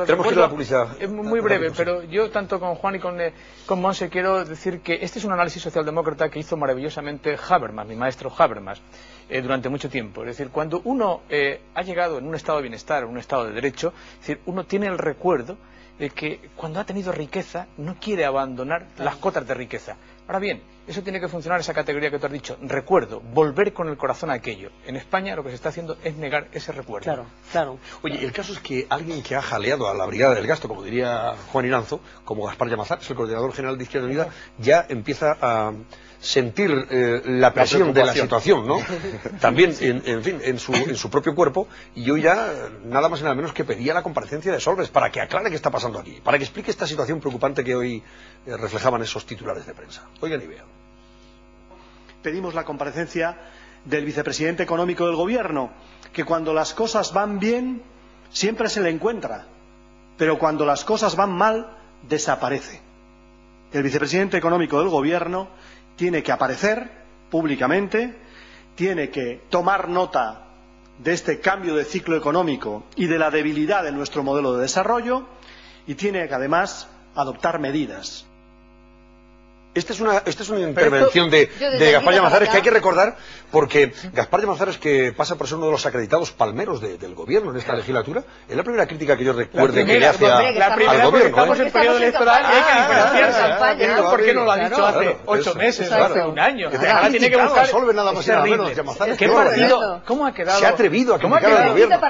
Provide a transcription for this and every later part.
Tenemos que ir a la publicidad. Es muy breve, pero yo tanto con Juan y con Monse quiero decir que este es un análisis socialdemócrata que hizo maravillosamente Habermas, mi maestro Habermas, durante mucho tiempo. Es decir, cuando uno ha llegado en un estado de bienestar, en un estado de derecho, es decir, uno tiene el recuerdo de que cuando ha tenido riqueza no quiere abandonar las cotas de riqueza. Ahora bien, eso tiene que funcionar, esa categoría que tú has dicho, recuerdo, volver con el corazón a aquello. En España lo que se está haciendo es negar ese recuerdo. Claro, claro. Oye, el caso es que alguien que ha jaleado a la brigada del gasto, como diría Juan Iranzo, como Gaspar Llamazares, es el coordinador general de Izquierda Unida, ya empieza a sentir la presión de la situación, ¿no? También, en fin, en su propio cuerpo, y hoy ya nada más y nada menos que pedía la comparecencia de Solbes para que aclare qué está pasando aquí, para que explique esta situación preocupante que hoy reflejaban esos titulares de prensa. Oigan y vean. Pedimos la comparecencia del vicepresidente económico del Gobierno, que cuando las cosas van bien siempre se le encuentra, pero cuando las cosas van mal desaparece. El vicepresidente económico del Gobierno tiene que aparecer públicamente, tiene que tomar nota de este cambio de ciclo económico y de la debilidad de nuestro modelo de desarrollo y tiene que además adoptar medidas. Esta es una intervención de Gaspar Llamazares que hay que recordar, porque Gaspar Llamazares, que pasa por ser uno de los acreditados palmeros del gobierno en esta legislatura, es la primera crítica que yo recuerde que le hace al gobierno. Estamos en periodo electoral y hay que diferenciarse. ¿Por qué no lo ha dicho hace 8 meses, hace un año? Ahora tiene que buscar... ¿Qué partido? ¿Cómo ha quedado? Se ha atrevido a criticar al gobierno.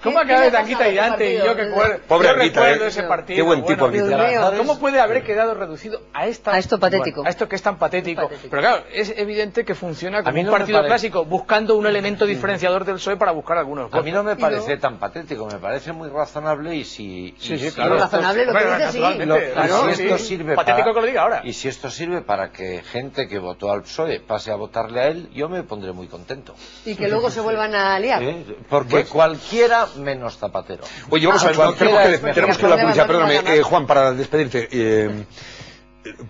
¿Cómo ha quedado de Tanquita y Dante? Y yo que recuerdo ese partido. Qué buen tipo, Anguita. ¿Cómo puede haber quedado reducido a esto patético? A esto que es tan patético. Pero claro, es evidente que funciona como un partido clásico, buscando un elemento diferenciador del PSOE para buscar algunos votos. A mí no me parece tan patético, me parece muy razonable y si... Claro, razonable lo que dice, si esto sirve patético que lo diga ahora. Y si esto sirve para que gente que votó al PSOE pase a votarle a él, yo me pondré muy contento. Y que luego se vuelvan a liar. Porque cualquiera menos Zapatero. Oye, vamos a ver, tenemos que la publicidad, perdóname, Juan, para despedirte.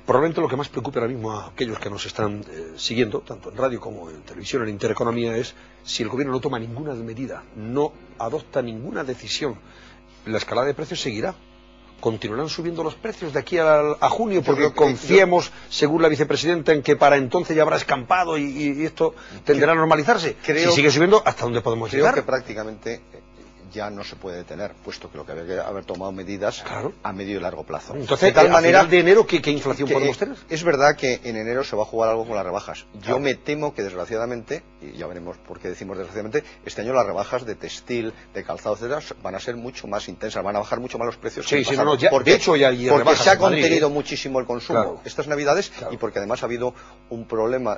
Probablemente lo que más preocupa ahora mismo a aquellos que nos están siguiendo, tanto en radio como en televisión, en Intereconomía, es si el gobierno no toma ninguna medida, no adopta ninguna decisión, la escalada de precios seguirá. Continuarán subiendo los precios de aquí a junio, porque confiemos, según la vicepresidenta, en que para entonces ya habrá escampado y esto tenderá a normalizarse. Si sigue subiendo, ¿hasta dónde podemos llegar? Creo que prácticamente ya no se puede detener, puesto que lo que había que haber tomado medidas a medio y largo plazo. Entonces, de tal manera, final de enero, ¿qué inflación podemos tener? Es verdad que en enero se va a jugar algo con las rebajas. Yo me temo que, desgraciadamente, y ya veremos por qué decimos desgraciadamente, este año las rebajas de textil, de calzado, etcétera, van a ser mucho más intensas, van a bajar mucho más los precios. Sí, de hecho ya hay porque se ha contenido muchísimo el consumo estas Navidades y porque además ha habido un problema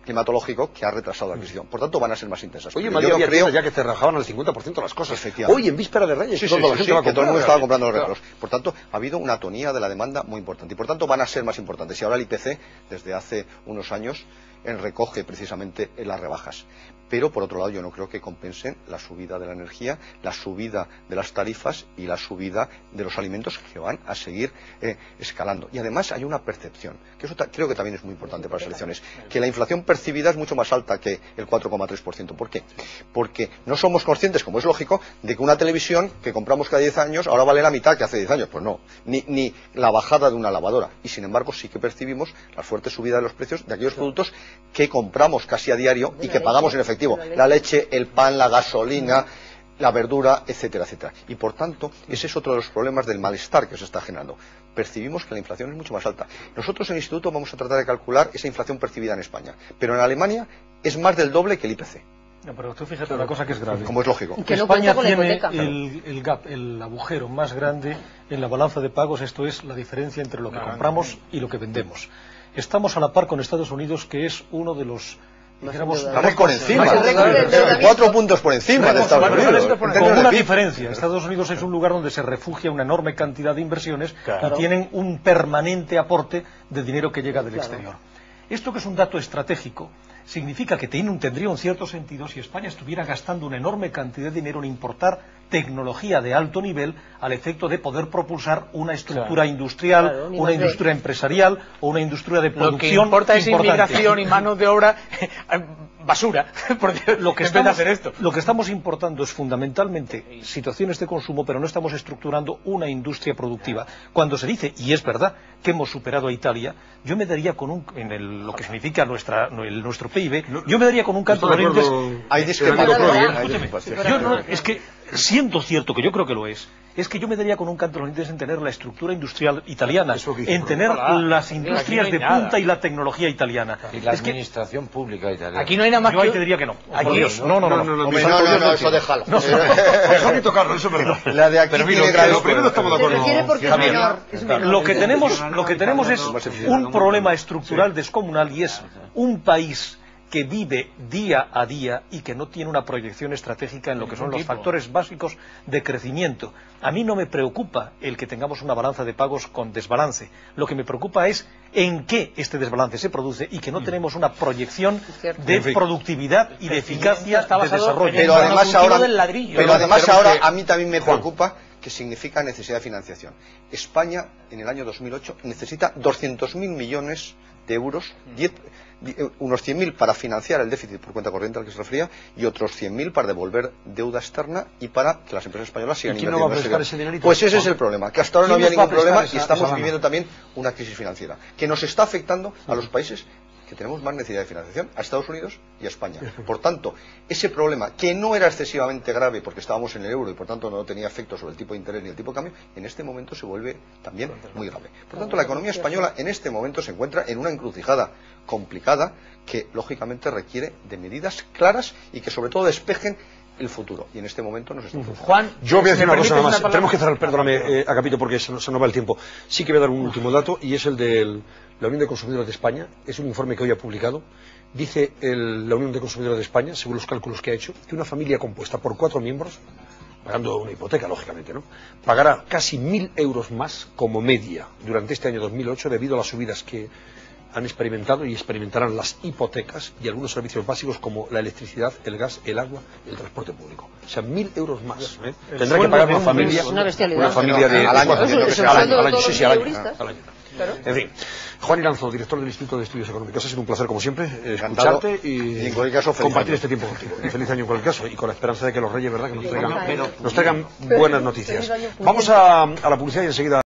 climatológico que ha retrasado la adquisición. Por tanto, van a ser más intensas. Oye, yo creo ya que se rajaban al 50% las cosas. Hoy, en víspera de Reyes, todo el mundo estaba comprando los regalos. Por tanto, ha habido una atonía de la demanda muy importante y por tanto van a ser más importantes. Y ahora el IPC, desde hace unos años, recoge precisamente las rebajas. Pero por otro lado yo no creo que compensen la subida de la energía, la subida de las tarifas y la subida de los alimentos, que van a seguir escalando. Y además hay una percepción, que eso creo que también es muy importante para las elecciones, que la inflación percibida es mucho más alta que el 4,3%. ¿Por qué? Porque no somos conscientes, como es lógico, de que una televisión que compramos cada 10 años ahora vale la mitad que hace 10 años. Pues no, ni la bajada de una lavadora. Y sin embargo sí que percibimos la fuerte subida de los precios de aquellos productos que compramos casi a diario y que pagamos en efectivo. La leche, el pan, la gasolina, la verdura, etcétera, etcétera. Y por tanto, ese es otro de los problemas del malestar que se está generando. Percibimos que la inflación es mucho más alta. Nosotros en el Instituto vamos a tratar de calcular esa inflación percibida en España. Pero en Alemania es más del doble que el IPC. No, pero tú fíjate una cosa que es grave. Como es lógico. Que no España tiene el gap, el agujero más grande en la balanza de pagos, esto es la diferencia entre lo que compramos y lo que vendemos. Estamos a la par con Estados Unidos, que es uno de los... Estamos por encima, 4 puntos por encima de Estados Unidos. Con una diferencia, Estados Unidos es un lugar donde se refugia una enorme cantidad de inversiones y tienen un permanente aporte de dinero que llega del exterior. Esto que es un dato estratégico, significa que tendría un cierto sentido si España estuviera gastando una enorme cantidad de dinero en importar tecnología de alto nivel al efecto de poder propulsar una estructura industrial, una industria empresarial o una industria de producción. Lo que importa es inmigración y mano de obra basura, porque lo que estamos importando es fundamentalmente situaciones de consumo, pero no estamos estructurando una industria productiva. Cuando se dice, y es verdad, que hemos superado a Italia, yo me daría con lo que significa nuestro PIB, yo me daría con un canto de los dientes. Hay discrepancias. Es que, siendo cierto que yo creo que lo es que yo me daría con un canto de los dientes en tener la estructura industrial italiana, en tener las industrias de punta y la tecnología italiana. Y la administración pública italiana. Aquí no hay nada más yo ahí te diría que no. No, eso déjalo. Eso hay que tocarlo, eso es verdad. La de aquí tiene graves problemas. Lo que tenemos es un problema estructural descomunal, y es un país que vive día a día y que no tiene una proyección estratégica en lo que son los factores básicos de crecimiento. A mí no me preocupa el que tengamos una balanza de pagos con desbalance. Lo que me preocupa es en qué este desbalance se produce y que no tenemos una proyección de productividad y de eficacia de desarrollo. Pero además ahora a mí también me preocupa que significa necesidad de financiación. España en el año 2008 necesita 200.000 millones de euros, unos 100.000 para financiar el déficit por cuenta corriente al que se refería y otros 100.000 para devolver deuda externa y para que las empresas españolas sigan invirtiendo. ¿Quién no va a prestar ese dinerito? Pues ese es el problema, que hasta ahora no había ningún problema y estamos viviendo también una crisis financiera que nos está afectando a los países que tenemos más necesidad de financiación, a Estados Unidos y a España. Por tanto, ese problema, que no era excesivamente grave porque estábamos en el euro y por tanto no tenía efecto sobre el tipo de interés ni el tipo de cambio, en este momento se vuelve también muy grave. Por tanto, la economía española en este momento se encuentra en una encrucijada complicada que, lógicamente, requiere de medidas claras y que, sobre todo, despejen el futuro. Y en este momento nos estamos... Juan, yo voy a decir una cosa nada más. Tenemos que cerrar, perdóname, Agapito, porque se nos va el tiempo. Sí que voy a dar un último dato, y es el de la Unión de Consumidores de España. Es un informe que hoy ha publicado. Dice la Unión de Consumidores de España, según los cálculos que ha hecho, que una familia compuesta por 4 miembros, pagando una hipoteca, lógicamente, ¿no?, pagará casi 1.000 euros más como media durante este año 2008 debido a las subidas que han experimentado y experimentarán las hipotecas y algunos servicios básicos como la electricidad, el gas, el agua y el transporte público. O sea, 1.000 euros más. Tendrá que pagar una familia de al año. Al año. Claro. En fin, Juan Iranzo, director del Instituto de Estudios Económicos, ha sido un placer como siempre escucharte y en cualquier caso, compartir este tiempo contigo. Y feliz año en cualquier caso, y con la esperanza de que los Reyes, ¿verdad?, que nos traigan buenas noticias. Vamos a la publicidad y enseguida